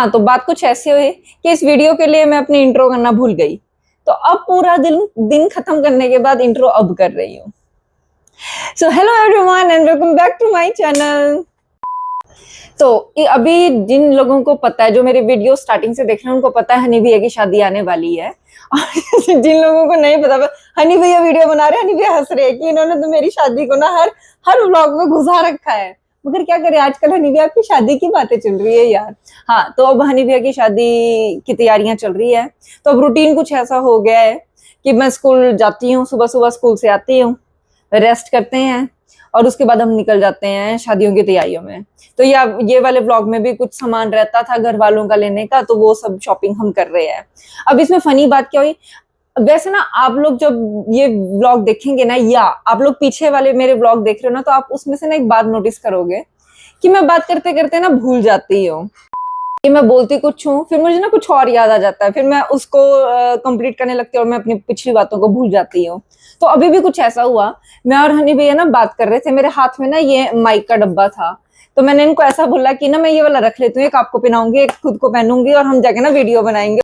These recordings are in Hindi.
हाँ, तो बात कुछ ऐसी हुई कि इस वीडियो के लिए मैं अपनी इंट्रो करना भूल गई। तो अब पूरा दिन दिन खत्म करने के बाद इंट्रो अब कर रही हूँ। So hello everyone and welcome back to my channel. तो अभी जिन लोगों को पता है, जो मेरे वीडियो स्टार्टिंग से देख रहे हैं, उनको पता है हनी भैया की शादी आने वाली है। और जिन लोगों को नहीं पता, हनी भैया वीडियो बना रहे हैं, हनी भैया हंस रहे हैं कि इन्होंने तो मेरी शादी को ना हर व्लॉग में घुसा रखा है। मगर क्या करें, आजकल हनी भैया की शादी की बातें चल रही है यार। हाँ, तो अब हनी भैया की शादी की तैयारियां चल रही है। तो अब रूटीन कुछ ऐसा हो गया है कि मैं स्कूल जाती हूँ, सुबह सुबह स्कूल से आती हूँ, रेस्ट करते हैं और उसके बाद हम निकल जाते हैं शादियों की तैयारियों में। तो ये वाले व्लॉग में भी कुछ सामान रहता था घर वालों का लेने का, तो वो सब शॉपिंग हम कर रहे हैं। अब इसमें फनी बात क्या हुई, वैसे ना आप लोग जब ये व्लॉग देखेंगे ना, या आप लोग पीछे वाले मेरे व्लॉग देख रहे हो ना, तो आप उसमें से ना एक बात नोटिस करोगे कि मैं बात करते करते ना भूल जाती हूँ। कि मैं बोलती कुछ हूँ, फिर मुझे ना कुछ और याद आ जाता है, फिर मैं उसको कंप्लीट करने लगती हूँ और मैं अपनी पिछली बातों को भूल जाती हूँ। तो अभी भी कुछ ऐसा हुआ, मैं और हनी भैया ना बात कर रहे थे, मेरे हाथ में ना ये माइक का डब्बा था। तो मैंने इनको ऐसा बोला कि ना मैं ये वाला रख लेती हूँ, एक आपको पहनाऊंगी, एक खुद को पहनूंगी और हम जाके ना वीडियो बनाएंगे।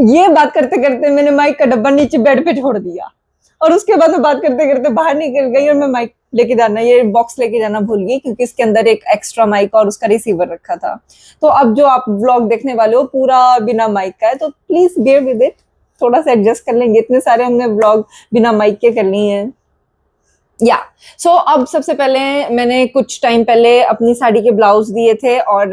ये बात करते करते मैंने माइक का डब्बा नीचे बेड पे छोड़ दिया और उसके बाद मैं बात करते करते बाहर निकल गई और मैं माइक लेके जाना, ये बॉक्स लेके जाना भूल गई, क्योंकि इसके अंदर एक एक्स्ट्रा माइक और उसका रिसीवर रखा था। तो अब जो आप व्लॉग देखने वाले हो पूरा बिना माइक का है, तो प्लीज बेयर विद इट, थोड़ा सा एडजस्ट कर लेंगे, इतने सारे हमने व्लॉग बिना माइक के करनी है। या सो अब सबसे पहले मैंने कुछ टाइम पहले अपनी साड़ी के ब्लाउज दिए थे और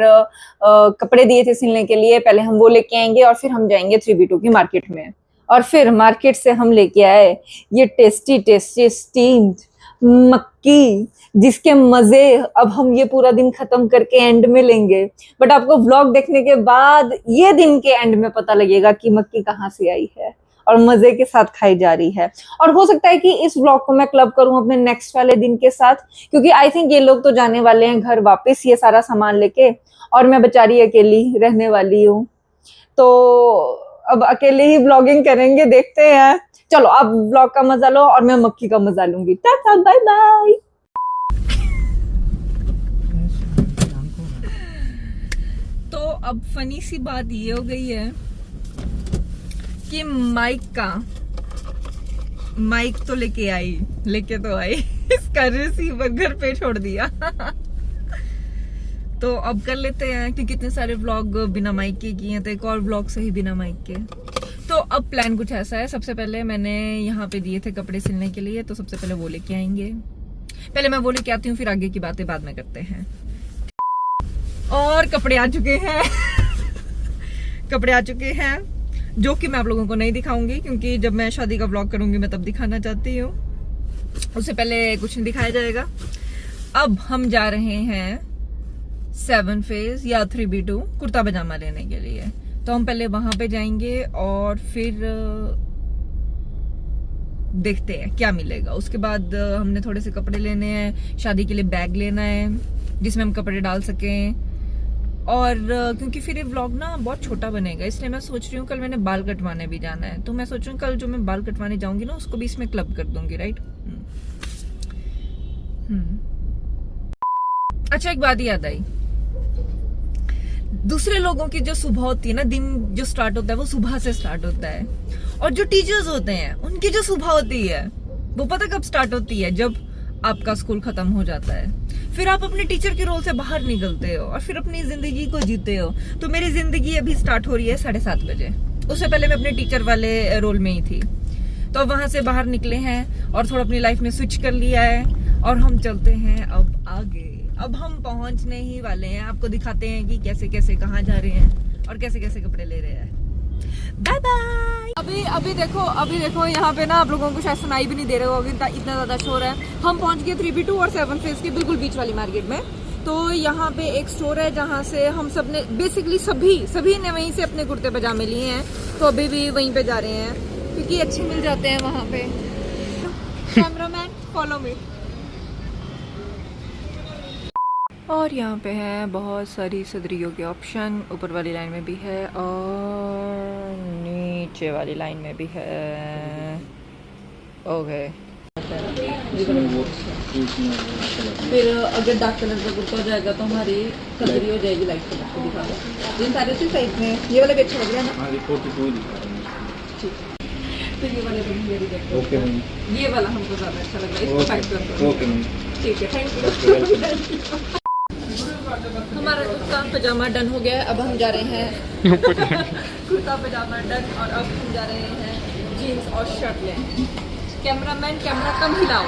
कपड़े दिए थे सिलने के लिए। पहले हम वो लेके आएंगे और फिर हम जाएंगे 3B2 की मार्केट में, और फिर मार्केट से हम लेके आए ये टेस्टी टेस्टी स्टीम्ड मक्की, जिसके मजे अब हम ये पूरा दिन खत्म करके एंड में लेंगे। बट आपको व्लॉग देखने के बाद ये दिन के एंड में पता लगेगा कि मक्की कहाँ से आई है और मजे के साथ खाई जा रही है। और हो सकता है कि इस व्लॉग को मैं क्लब करूं अपने नेक्स्ट वाले दिन के साथ, क्योंकि आई थिंक ये लोग तो जाने वाले हैं घर वापस ये सारा सामान लेके, और मैं बेचारी अकेली रहने वाली हूँ। तो अब अकेले ही व्लॉगिंग करेंगे, देखते हैं। चलो अब व्लॉग का मजा लो और मैं मक्की का मजा लूंगी। Tata bye bye. तो अब फनी सी बात ये हो गई है कि माइक तो लेके तो आई इसका रिसीवर घर पे छोड़ दिया। तो अब कर लेते हैं, क्योंकि इतने सारे व्लॉग बिना माइक के किए हैं, तो एक और व्लॉग सही बिना माइक के। तो अब प्लान कुछ ऐसा है, सबसे पहले मैंने यहाँ पे दिए थे कपड़े सिलने के लिए, तो सबसे पहले वो लेके आएंगे। पहले मैं वो लेके आती हूँ, फिर आगे की बातें बाद में करते हैं। और कपड़े आ चुके हैं कपड़े आ चुके हैं, जो कि मैं आप लोगों को नहीं दिखाऊंगी, क्योंकि जब मैं शादी का व्लॉग करूंगी मैं तब दिखाना चाहती हूँ, उससे पहले कुछ नहीं दिखाया जाएगा। अब हम जा रहे हैं 7 फेज या 3B2 कुर्ता पजामा लेने के लिए। तो हम पहले वहां पे जाएंगे और फिर देखते हैं क्या मिलेगा। उसके बाद हमने थोड़े से कपड़े लेने हैं, शादी के लिए बैग लेना है जिसमें हम कपड़े डाल सकें। और क्योंकि फिर ये व्लॉग ना बहुत छोटा बनेगा, इसलिए मैं सोच रही हूँ कल मैंने बाल कटवाने भी जाना है, तो मैं सोच रही हूँ कल जो मैं बाल कटवाने जाऊंगी ना, उसको भी इसमें क्लब कर दूंगी, राइट। अच्छा, एक बात याद आई, दूसरे लोगों की जो सुबह होती है ना, दिन जो स्टार्ट होता है वो सुबह से स्टार्ट होता है, और जो टीचर्स होते हैं उनकी जो सुबह होती है वो पता कब स्टार्ट होती है, जब आपका स्कूल खत्म हो जाता है। फिर आप अपने टीचर के रोल से बाहर निकलते हो और फिर अपनी जिंदगी को जीते हो। तो मेरी जिंदगी अभी स्टार्ट हो रही है 7:30 बजे, उससे पहले मैं अपने टीचर वाले रोल में ही थी। तो वहां से बाहर निकले हैं और थोड़ा अपनी लाइफ में स्विच कर लिया है, और हम चलते हैं अब आगे। अब हम पहुंचने ही वाले हैं, आपको दिखाते हैं कि कैसे कैसे कहाँ जा रहे हैं और कैसे कैसे कपड़े ले रहे हैं। Bye bye. अभी देखो यहाँ पे ना आप लोगों को शायद सुनाई भी नहीं दे रहा होगा, इतना ज्यादा शोर है। हम पहुंच गए 3B2 और 7 फेज के बिल्कुल बीच वाली मार्केट में। तो यहाँ पे एक स्टोर है जहाँ से हम सब ने बेसिकली सभी ने वहीं से अपने कुर्ते पजामे लिए हैं, तो अभी भी वहीं पे जा रहे हैं क्योंकि अच्छे मिल जाते हैं वहाँ पे। Cameraman follow me. और यहाँ पे है बहुत सारी सदरियों के ऑप्शन, ऊपर वाली लाइन में भी है और नीचे वाली लाइन में भी है। ओके फिर अगर डार्क कलर का कुर्ता हो जाएगा तो हमारी कलर हो जाएगी लाइट कलर को दिखा दो। जिन सारे उसी साइज में ये वाला भी अच्छा लग रहा है ना? हाँ, 42 दिखा रहा हूँ। ठीक है, तो ये वाले भी मेरी देखो। Okay ma'am. ये वाला हमको ज़्यादा अच्छा लग रहा है, इसको पैक कर दो। Okay ma'am. ठीक है, थैंक यू। हमारा कुर्ता पजामा डन हो गया है, अब हम जा रहे हैं कुर्ता पजामा डन, और अब हम जा रहे हैं जीन्स और शर्ट लें। कैमरामैन कैमरा कम हिलाओ।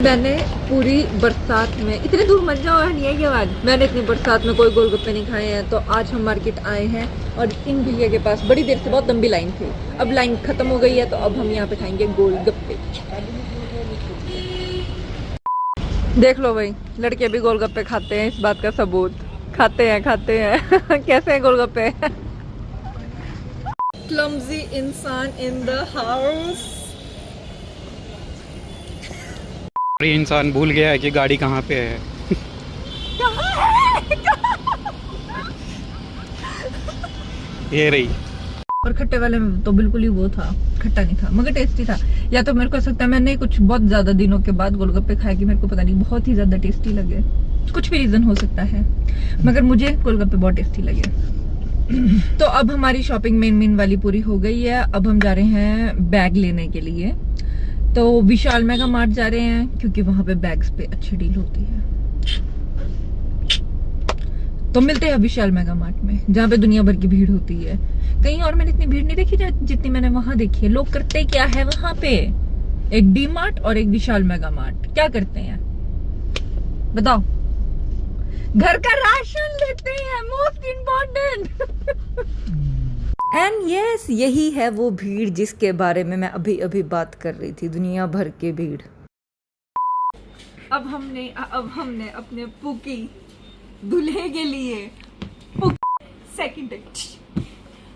मैंने पूरी बरसात में, इतने दूर मत जाओ, नहीं है ये आवाज, मैंने इतनी बरसात में कोई गोलगप्पे नहीं खाए हैं। तो आज हम मार्केट आए हैं और इन भैया के पास बड़ी देर से बहुत लंबी लाइन थी, अब लाइन खत्म हो गई है तो अब हम यहाँ पे खाएंगे गोलगप्पे। देख लो भाई, लड़के भी गोलगप्पे खाते हैं, इस बात का सबूत। खाते हैं कैसे हैं गोलगप्पे? क्लमजी इंसान इन द हाउस। ये इंसान भूल गया है कि गाड़ी कहाँ पे है। ये रही। और खट्टे वाले में तो बिल्कुल ही वो था, खट्टा नहीं था मगर टेस्टी था। या तो मेरे को सकता है मैंने कुछ बहुत ज्यादा दिनों के बाद गोलगप्पे खाए कि मेरे को पता नहीं बहुत ही ज्यादा टेस्टी लगे, कुछ भी रीजन हो सकता है, मगर मुझे गोलगप्पे बहुत टेस्टी लगे। तो अब हमारी शॉपिंग मेन वाली पूरी हो गई है। अब हम जा रहे हैं बैग लेने के लिए, तो विशाल मेगा मार्ट जा रहे हैं क्योंकि वहां पे बैग्स पे अच्छी डील होती है। तो मिलते हैं विशाल मेगा मार्ट में, जहाँ पे दुनिया भर की भीड़ होती है। कहीं और मैंने इतनी भीड़ नहीं देखी जितनी मैंने वहां देखी है। लोग करते क्या है वहां पे, एक डी मार्ट और एक विशाल मेगा मार्ट, क्या करते हैं बताओ? घर का राशन लेते हैं, मोस्ट इम्पोर्टेंट। एंड यस, यही है वो भीड़ जिसके बारे में मैं अभी बात कर रही थी, दुनिया भर की भीड़। अब हमने अपने पुकी दूल्हे के लिए सेकंड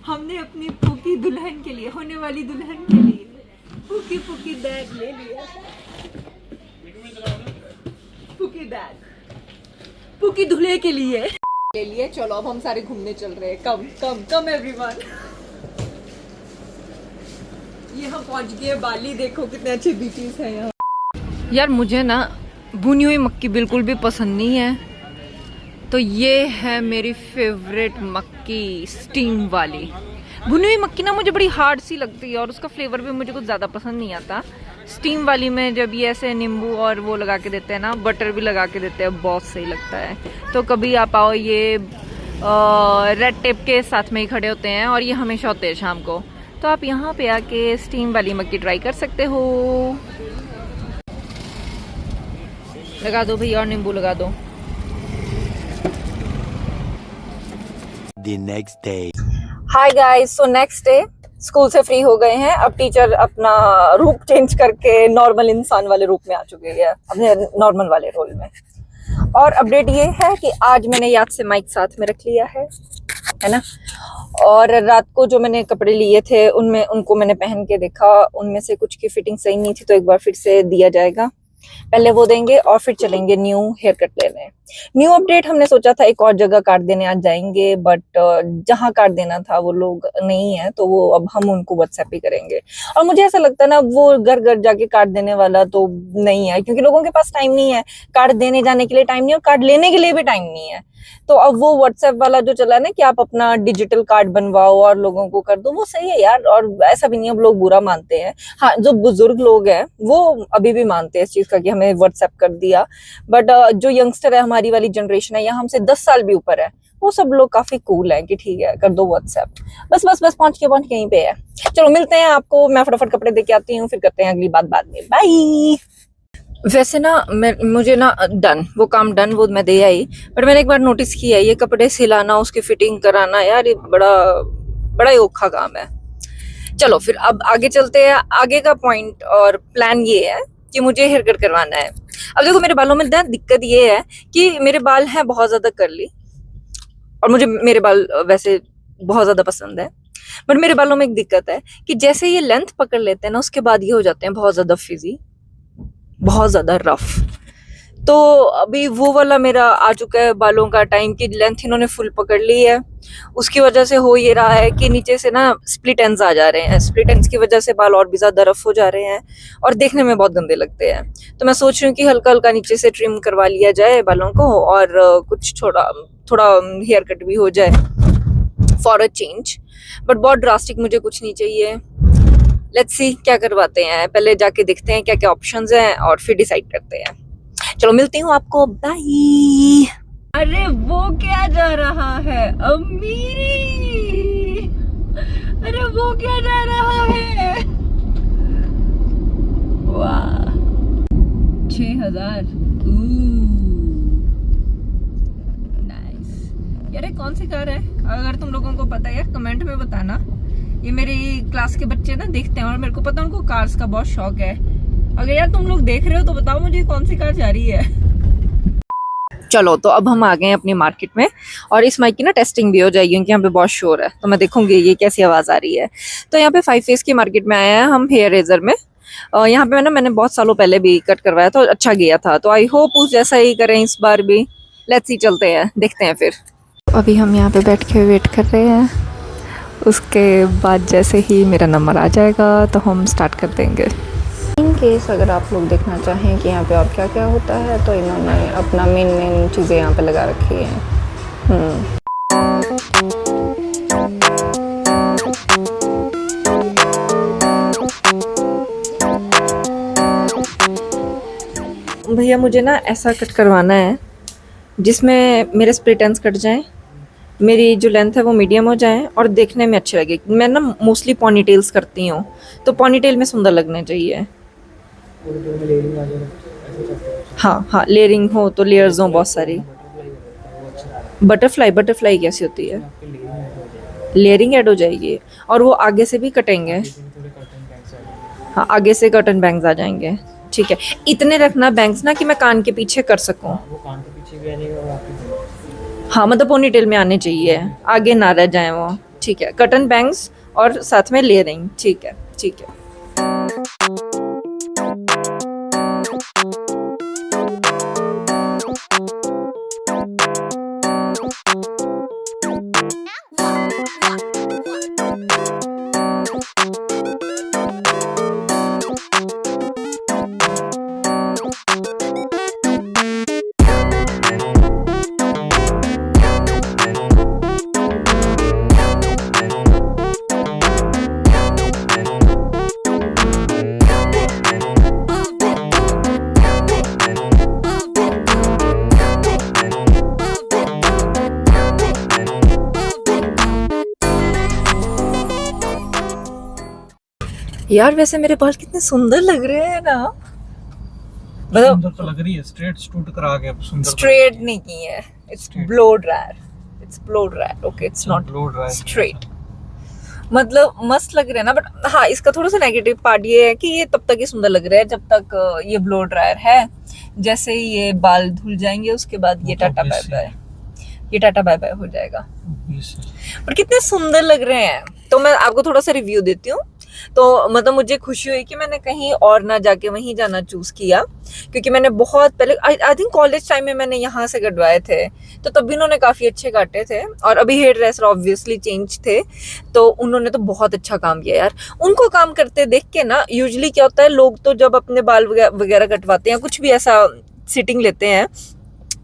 हमने अपनी पुकी दुल्हन के लिए, होने वाली दुल्हन के लिए पुकी बैग ले लिया। पुकी बैग पुकी दूल्हे के लिए ले लिए। चलो अब हम सारे घूमने चल रहे हैं। कम एवरीवन। ये हम पहुंच गए बाली। देखो कितने अच्छे बीचेस हैं यहाँ। यार मुझे ना भुनी हुई मक्की बिल्कुल भी पसंद नहीं है, तो ये है मेरी फेवरेट मक्की, स्टीम वाली। भुनी हुई मक्की ना मुझे बड़ी हार्ड सी लगती है और उसका फ्लेवर भी मुझे कुछ ज़्यादा पसंद नहीं आता। स्टीम वाली में जब ये ऐसे नींबू और वो लगा के देते हैं ना, बटर भी लगा के देते हैं, बहुत सही लगता है। तो कभी आप आओ, ये रेड टेप के साथ में ही खड़े होते हैं और ये हमेशा होते हैं शाम को, तो आप यहाँ पे आके स्टीम वाली मक्की ट्राई कर सकते हो। लगा दो भैया और नींबू लगा दो। The next day. Hi guys, so next day school से फ्री हो गए हैं। अब टीचर अपना रूप चेंज करके नॉर्मल इंसान वाले रूप में आ चुके हैं, अपने नॉर्मल वाले रोल में। और अपडेट ये है कि आज मैंने याद से माइक साथ में रख लिया है ना। और रात को जो मैंने कपड़े लिए थे उनको मैंने पहन के देखा, उनमें से कुछ की फिटिंग सही नहीं थी, तो एक बार फिर से दिया जाएगा। पहले वो देंगे और फिर चलेंगे न्यू हेयर कट लेने। न्यू अपडेट हमने सोचा था एक और जगह काट देने आज जाएंगे, बट जहाँ काट देना था वो लोग नहीं है, तो वो अब हम उनको व्हाट्सएप ही करेंगे। और मुझे ऐसा लगता है ना, वो घर घर जाके काट देने वाला तो नहीं है, क्योंकि लोगों के पास टाइम नहीं है, काट देने जाने के लिए टाइम नहीं है और काट लेने के लिए भी टाइम नहीं है। तो अब वो व्हाट्सएप वाला जो चला है ना कि आप अपना डिजिटल कार्ड बनवाओ और लोगों को कर दो, वो सही है यार। और ऐसा भी नहीं है अब लोग बुरा मानते हैं। हाँ, जो बुजुर्ग लोग हैं वो अभी भी मानते हैं इस चीज का कि हमें व्हाट्सएप कर दिया, बट जो यंगस्टर है, हमारी वाली जनरेशन है या हमसे 10 साल भी ऊपर है, वो सब लोग काफी कूल है कि ठीक है कर दो व्हाट्सएप। बस पहुंच के यहीं पे है। चलो मिलते हैं आपको, मैं फटाफट कपड़े दे के आती हूँ, फिर करते हैं अगली बात बाद में। बाय। वैसे ना मुझे ना वो काम डन वो मैं दे आई, बट मैंने एक बार नोटिस किया है ये कपड़े सिलाना, उसकी फिटिंग कराना, यार ये बड़ा ही औखा काम है। चलो फिर अब आगे चलते हैं। आगे का पॉइंट और प्लान ये है कि मुझे हेयर कट करवाना है। अब देखो मेरे बालों में ना दिक्कत ये है कि मेरे बाल हैं बहुत ज्यादा कर्ली, और मुझे मेरे बाल वैसे बहुत ज़्यादा पसंद है, बट मेरे बालों में एक दिक्कत है कि जैसे ये लेंथ पकड़ लेते हैं ना, उसके बाद ये हो जाते हैं बहुत ज़्यादा फिजी, बहुत ज़्यादा रफ। तो अभी वो वाला मेरा आ चुका है बालों का टाइम कि लेंथ इन्होंने फुल पकड़ ली है। उसकी वजह से हो ये रहा है कि नीचे से ना स्प्लिट एंड्स आ जा रहे हैं। स्प्लिट एंड्स की वजह से बाल और भी ज़्यादा रफ हो जा रहे हैं और देखने में बहुत गंदे लगते हैं। तो मैं सोच रही हूँ कि हल्का हल्का नीचे से ट्रिम करवा लिया जाए बालों को और कुछ थोड़ा हेयर कट भी हो जाए फॉर अ चेंज, बट बहुत ड्रास्टिक मुझे कुछ नहीं चाहिए। लेट्स सी क्या करवाते हैं, पहले जाके देखते हैं क्या क्या ऑप्शंस हैं और फिर डिसाइड करते हैं। चलो मिलती हूँ आपको, बाय। अरे वो क्या जा रहा है अमीरी, अरे वो क्या जा रहा है, वाह 6000, नाइस। यार ये कौन सी कार है, अगर तुम लोगों को पता है यार कमेंट में बताना। ये मेरी क्लास के बच्चे ना देखते हैं और मेरे को पता है उनको कार्स का बहुत शौक है। अगर यार तुम लोग देख रहे हो तो बताओ मुझे कौन सी कार जा रही है। चलो तो अब हम आ गए हैं अपनी मार्केट में और इस माइक की ना टेस्टिंग भी हो जाएगी क्योंकि यहाँ पे बहुत शोर है, तो मैं देखूंगी ये कैसी आवाज़ आ रही है। तो यहाँ पे 5 फेस की मार्केट में आया है हम हेयर रेजर में। यहाँ पे मैंने बहुत सालों पहले भी कट करवाया था, अच्छा गया था, तो आई होप उस जैसा ही करें इस बार भी। लेट्स सी, चलते हैं देखते हैं फिर। अभी हम यहाँ पे बैठ के वेट कर रहे हैं, उसके बाद जैसे ही मेरा नंबर आ जाएगा तो हम स्टार्ट कर देंगे। इन केस अगर आप लोग देखना चाहें कि यहाँ पे और क्या क्या होता है तो इन्होंने अपना मेन चीज़ें यहाँ पे लगा रखी हैं। भैया मुझे ना ऐसा कट करवाना है जिसमें मेरे स्प्लिट एंड्स कट जाएं, मेरी जो लेंथ है वो मीडियम हो जाए और देखने में अच्छे लगे। मैं ना मोस्टली पॉनीटेल्स करती हूँ, तो पॉनीटेल में सुंदर लगने चाहिए। हाँ, लेयरिंग हो तो लेयर्स हो बहुत सारी। बटरफ्लाई कैसी होती है? लेयरिंग ऐड हो जाएगी और वो आगे से भी कटेंगे। हाँ, आगे से कर्टन बैंग्स आ जाएंगे। ठीक है, इतने रखना बैंग्स ना कि मैं कान के पीछे कर सकूँ। हाँ, मतलब पोनीटेल में आने चाहिए, आगे ना रह जाए वो। ठीक है, कर्टन बैंग्स और साथ में लेयरिंग। ठीक है। यार वैसे मेरे बाल कितने सुंदर लग रहे हैं ना, मतलब सुंदर तो लग रही है। स्ट्रेट शूट करा के सुंदर स्ट्रेट नहीं की है, it's blow dryer, okay, it's not straight. मतलब मस्त लग रहे हैं ना, बट हाँ इसका थोड़ा सा नेगेटिव पार्ट ये है कि ये तब तक ही सुंदर लग रहा है जब तक ये ब्लो ड्रायर है। जैसे ही ये बाल धुल जाएंगे उसके बाद ये टाटा बाय बाय हो जाएगा। पर कितने सुंदर लग रहे हैं। तो मैं आपको थोड़ा सा रिव्यू देती हूँ। तो मतलब मुझे खुशी हुई कि मैंने कहीं और ना जाके वहीं जाना चूज किया, क्योंकि मैंने बहुत पहले आई थिंक कॉलेज टाइम में मैंने यहाँ से कटवाए थे, तो तब भी उन्होंने काफ़ी अच्छे काटे थे। और अभी हेयर ड्रेसर ऑब्वियसली चेंज थे, तो उन्होंने तो बहुत अच्छा काम किया यार। उनको काम करते देख के ना, यूजुअली क्या होता है, लोग तो जब अपने बाल वगैरह कटवाते हैं, कुछ भी ऐसा सिटिंग लेते हैं,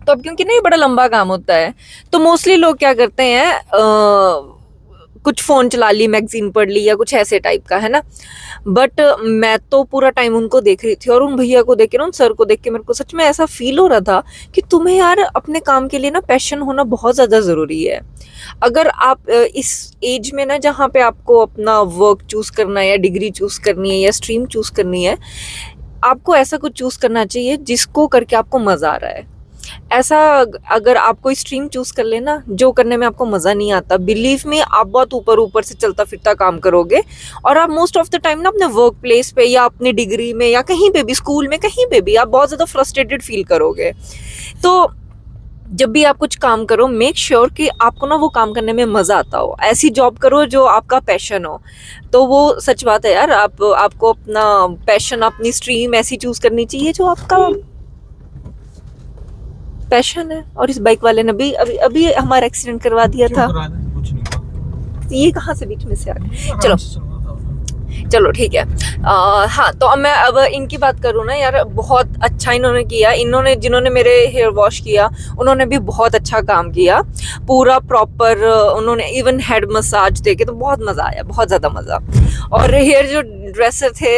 तो अब क्योंकि नहीं बड़ा लंबा काम होता है, तो मोस्टली लोग क्या करते हैं, कुछ फ़ोन चला ली, मैगजीन पढ़ ली या कुछ ऐसे टाइप का, है ना। बट मैं तो पूरा टाइम उनको देख रही थी और उन भैया को देख के ना, उन सर को देख के मेरे को सच में ऐसा फील हो रहा था कि तुम्हें यार अपने काम के लिए ना पैशन होना बहुत ज़्यादा ज़रूरी है। अगर आप इस एज में ना, जहाँ पे आपको अपना वर्क चूज़ करना है या डिग्री चूज़ करनी है या स्ट्रीम चूज़ करनी है, आपको ऐसा कुछ चूज़ करना चाहिए जिसको करके आपको मज़ा आ रहा है। ऐसा अगर आप कोई स्ट्रीम चूज कर लेना जो करने में आपको मज़ा नहीं आता, बिलीव में आप बहुत ऊपर से चलता फिरता काम करोगे और आप मोस्ट ऑफ द टाइम ना अपने वर्क प्लेस पे या अपनी डिग्री में या कहीं पे भी, स्कूल में कहीं पे भी, आप बहुत ज़्यादा फ्रस्ट्रेटेड फील करोगे। तो जब भी आप कुछ काम करो मेक श्योर कि आपको ना वो काम करने में मज़ा आता हो। ऐसी जॉब करो जो आपका पैशन हो। तो वो सच बात है यार, आपको अपना पैशन, अपनी स्ट्रीम ऐसी चूज़ करनी चाहिए जो आपका पैशन है। और इस बाइक वाले ने भी अभी अभी हमारा एक्सीडेंट करवा दिया था। कुछ नहीं हुआ। ये कहाँ से बीच में से आ गए। चलो चलो ठीक है। हाँ, तो अब मैं इनकी बात करूँ ना यार, बहुत अच्छा इन्होंने किया। इन्होंने जिन्होंने मेरे हेयर वॉश किया उन्होंने भी बहुत अच्छा काम किया, पूरा प्रॉपर। उन्होंने इवन हेड मसाज दे के, तो बहुत मज़ा आया, बहुत ज़्यादा मज़ा। और हेयर जो ड्रेसर थे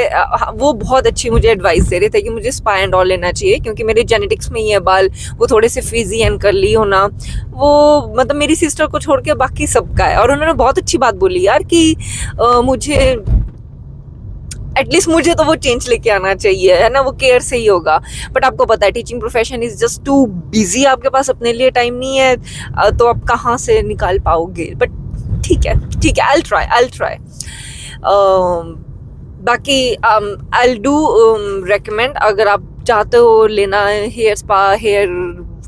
वो बहुत अच्छी मुझे एडवाइस दे रहे थे कि मुझे स्पा एंड ऑल लेना चाहिए, क्योंकि मेरे जेनेटिक्स में ही है बाल वो थोड़े से फ्रीजी एंड कर्ली होना। वो मतलब मेरी सिस्टर को छोड़ के बाकी सबका है। और उन्होंने बहुत अच्छी बात बोली यार कि मुझे एटलीस्ट मुझे तो वो चेंज लेके आना चाहिए, है ना, वो केयर से ही होगा। बट आपको पता है teaching profession is just too busy, आपके पास अपने लिए टाइम नहीं है, तो आप कहाँ से निकाल पाओगे। बट ठीक है ठीक है, आई ट्राई। बाकी आई डू रेकमेंड, अगर आप चाहते हो लेना hair spa, hair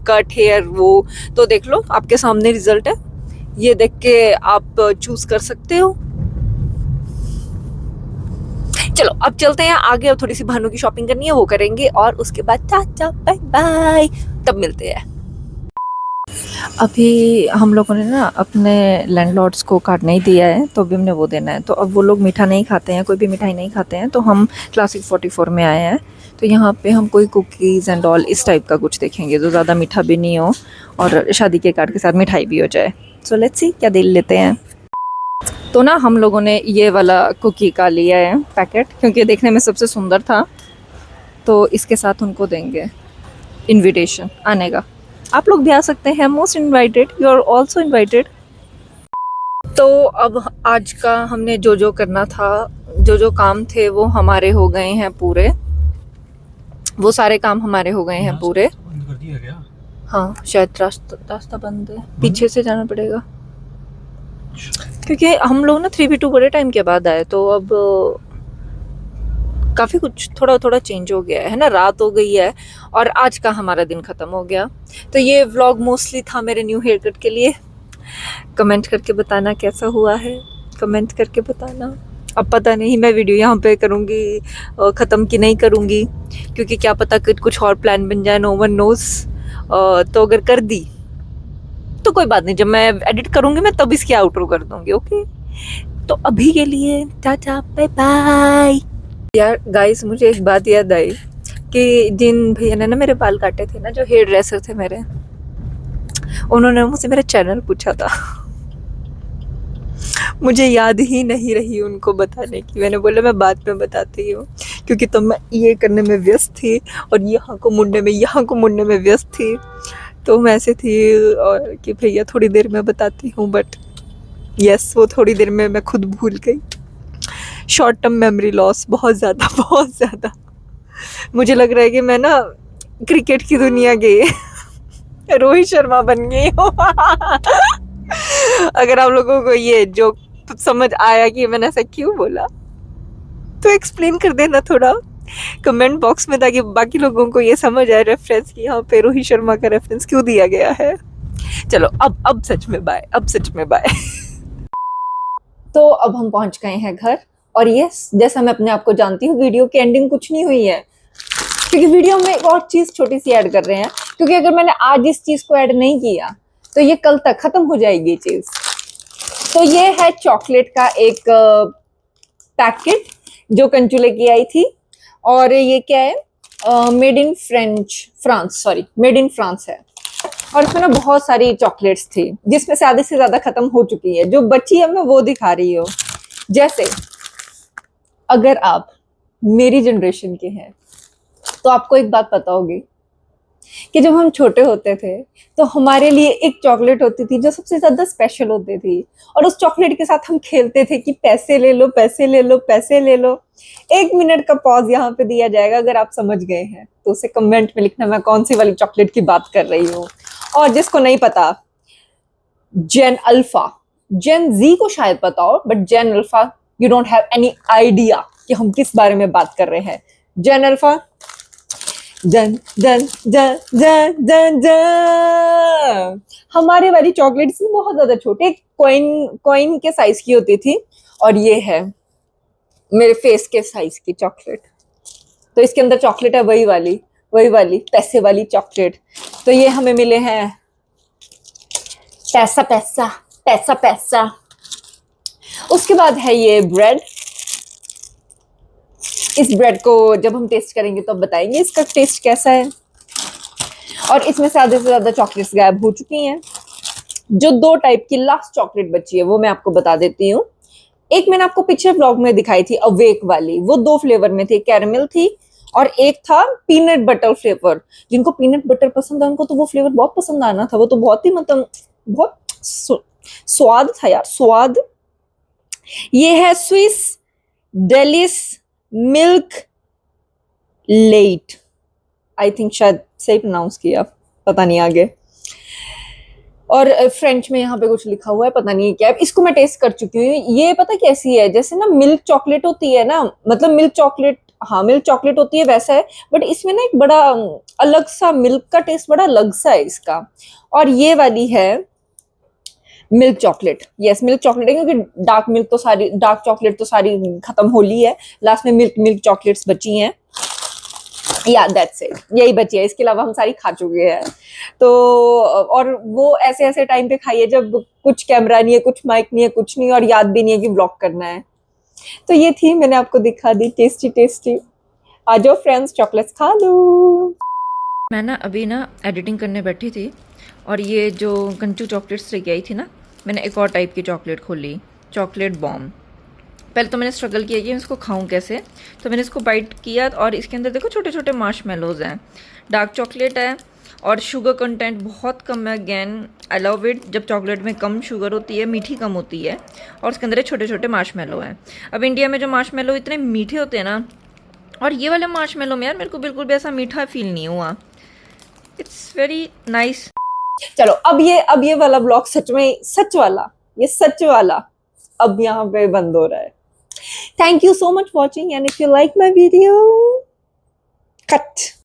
cut, hair वो, तो देख लो आपके सामने रिजल्ट है, ये देख के आप चूज कर सकते हो। चलो अब चलते हैं आगे। अब थोड़ी सी भानु की शॉपिंग करनी है, वो करेंगे और उसके बाद टाटा बाय बाय, तब मिलते हैं। अभी हम लोगों ने ना अपने लैंडलॉर्ड्स को कार्ड नहीं दिया है, तो अभी हमने वो देना है। तो अब वो लोग मीठा नहीं खाते हैं, कोई भी मिठाई नहीं खाते हैं, तो हम क्लासिक 44 में आए हैं। तो यहाँ पे हम कोई कुकीज़ एंड ऑल इस टाइप का कुछ देखेंगे जो ज़्यादा मीठा भी नहीं हो और शादी के कार्ड के साथ मिठाई भी हो जाए। सो लेट्स सी क्या दिल लेते हैं। तो ना हम लोगों ने ये वाला कुकी का लिया है पैकेट, क्योंकि देखने में सबसे सुंदर था, तो इसके साथ उनको देंगे इनविटेशन आने का। आप लोग भी आ सकते हैं, most invited, you are also invited. तो अब आज का हमने जो जो करना था, जो जो काम थे वो हमारे हो गए हैं पूरे, वो सारे काम हमारे हो गए हैं पूरे। बंद कर दिया क्या? हाँ शायद रास्ता बंद है, पीछे से जाना पड़ेगा, क्योंकि हम लोग ना 3v2 बड़े टाइम के बाद आए, तो अब काफ़ी कुछ थोड़ा थोड़ा चेंज हो गया है ना, रात हो गई है और आज का हमारा दिन ख़त्म हो गया। तो ये व्लॉग मोस्टली था मेरे न्यू हेयर कट के लिए। कमेंट करके बताना कैसा हुआ है, कमेंट करके बताना। अब पता नहीं मैं वीडियो यहाँ पे करूँगी ख़त्म कि नहीं करूँगी, क्योंकि क्या पता कि कुछ और प्लान बन जाए, नो वन नोज़। तो अगर कर दी तो कोई बात नहीं, जब मैं एडिट करूँगी मैं तब इसकी आउटरो कर दूँगी। ओके, तो अभी के लिए टाटा बाय बाय। यार गाइस, मुझे एक बात याद आई कि जिन भैया ने ना मेरे बाल काटे थे ना, जो हेयर ड्रेसर थे मेरे, उन्होंने मुझसे मेरा चैनल पूछा था। मुझे याद ही नहीं रही उनको बताने की। मैंने बोला मैं बाद में बताती हूँ, क्योंकि तब मैं ये करने में व्यस्त थी और यहाँ को मुड़ने में व्यस्त थी। तो मैं ऐसे थी और कि भैया थोड़ी देर में बताती हूँ, बट यस वो थोड़ी देर में मैं खुद भूल गई। शॉर्ट टर्म मेमोरी लॉस बहुत ज़्यादा। मुझे लग रहा है कि मैं ना क्रिकेट की दुनिया गई रोहित शर्मा बन गई हूँ। अगर आप लोगों को ये जोक समझ आया कि मैंने ऐसा क्यों बोला, तो एक्सप्लेन कर देना थोड़ा कमेंट बॉक्स में, ताकि बाकी लोगों को ये समझ आए रेफरेंस कि यहाँ पे रोहित शर्मा का रेफरेंस क्यों दिया गया है। चलो अब सच में बाय। तो अब हम पहुंच गए हैं घर, और यस जैसा मैं अपने आप को जानती हूँ, वीडियो की एंडिंग कुछ नहीं हुई है, क्योंकि वीडियो में एक और चीज छोटी सी ऐड कर रहे हैं। क्योंकि अगर मैंने आज इस चीज को ऐड नहीं किया तो ये कल तक खत्म हो जाएगी चीज। तो ये है चॉकलेट का एक पैकेट जो कंचू लेके आई थी, और ये क्या है, मेड इन फ्रांस है। और इसमें ना बहुत सारी चॉकलेट्स थी, जिसमें से आधे से ज्यादा खत्म हो चुकी है, जो बची है मैं वो दिखा रही हूँ। जैसे अगर आप मेरी जनरेशन के हैं तो आपको एक बात पता होगी कि जब हम छोटे होते थे तो हमारे लिए एक चॉकलेट होती थी जो सबसे ज्यादा स्पेशल होती थी, और उस चॉकलेट के साथ हम खेलते थे कि पैसे ले लो पैसे ले लो पैसे ले लो। 1 मिनट का पॉज यहाँ पे दिया जाएगा, अगर आप समझ गए हैं तो उसे कमेंट में लिखना मैं कौन सी वाली चॉकलेट की बात कर रही हूँ। और जिसको नहीं पता, जेन अल्फा, जेन जी को शायद पता हो, but Gen Alpha you don't have any idea कि हम किस बारे में बात कर रहे हैं। जेन अल्फा जन जन जन जन जन जन। हमारे वाली चॉकलेट्स बहुत ज्यादा छोटे, कॉइन कॉइन के साइज की होती थी, और ये है मेरे फेस के साइज की चॉकलेट। तो इसके अंदर चॉकलेट है वही वाली पैसे वाली चॉकलेट। तो ये हमें मिले हैं पैसा पैसा पैसा पैसा। उसके बाद है ये ब्रेड। इस ब्रेड को जब हम टेस्ट करेंगे तो अब बताएंगे इसका टेस्ट कैसा है। और इसमें से आधे से ज्यादा चॉकलेट्स गायब हो चुकी हैं। जो 2 टाइप की लास्ट चॉकलेट बची है वो मैं आपको बता देती हूँ। एक मैंने आपको पिछले व्लॉग में दिखाई थी अवेक वाली, वो 2 फ्लेवर में थी, कैरमल थी और एक था पीनट बटर फ्लेवर। जिनको पीनट बटर पसंद है उनको तो वो फ्लेवर बहुत पसंद आना था, वो तो बहुत ही मतलब बहुत स्वाद था यार, स्वाद। ये है Swiss Delice milk latte, I think शायद सही प्रोनाउंस किया, पता नहीं आगे। और फ्रेंच में यहाँ पे कुछ लिखा हुआ है, पता नहीं क्या है। इसको मैं टेस्ट कर चुकी हूँ। ये पता कैसी है, जैसे ना मिल्क चॉकलेट होती है ना, मतलब मिल्क चॉकलेट, हाँ मिल्क चॉकलेट होती है वैसा है, बट इसमें ना एक बड़ा अलग सा मिल्क का टेस्ट बड़ा अलग सा है इसका। और ये वाली है milk chocolate, yes milk chocolate है, क्योंकि डार्क चॉकलेट तो सारी खत्म हो ली है, लास्ट में मिल्क चॉकलेट्स बची हैं। या दैट्स इट, यही बची है, इसके अलावा हम सारी खा चुके हैं। तो और वो ऐसे ऐसे टाइम पे खाइए जब कुछ कैमरा नहीं है, कुछ माइक नहीं है, कुछ नहीं, और याद भी नहीं है कि ब्लॉग करना है। तो ये थी, मैंने आपको दिखा दी टेस्टी टेस्टी। आ जाओ फ्रेंड्स, चॉकलेट्स खा लो। मैं ना अभी ना एडिटिंग करने बैठी थी और ये जो कंचू चॉकलेट्स लेके आई थी ना, मैंने एक और टाइप की चॉकलेट खोली, चॉकलेट बॉम्ब। पहले तो मैंने स्ट्रगल किया कि मैं इसको खाऊं कैसे, तो मैंने इसको बाइट किया और इसके अंदर देखो छोटे छोटे मार्शमेलोज हैं, डार्क चॉकलेट है और शुगर कंटेंट बहुत कम है। अगेन आई लव इट, जब चॉकलेट में कम शुगर होती है, मीठी कम होती है, और उसके अंदर छोटे छोटे मार्शमेलो हैं। अब इंडिया में जो मार्शमेलो इतने मीठे होते हैं ना, और ये वाले मार्शमेलो में यार मेरे को बिल्कुल भी ऐसा मीठा फील नहीं हुआ। It's very nice. चलो अब ये वाला ब्लॉग सच में सच वाला अब यहाँ पे बंद हो रहा है। Thank you so much watching, and if you like my video, cut.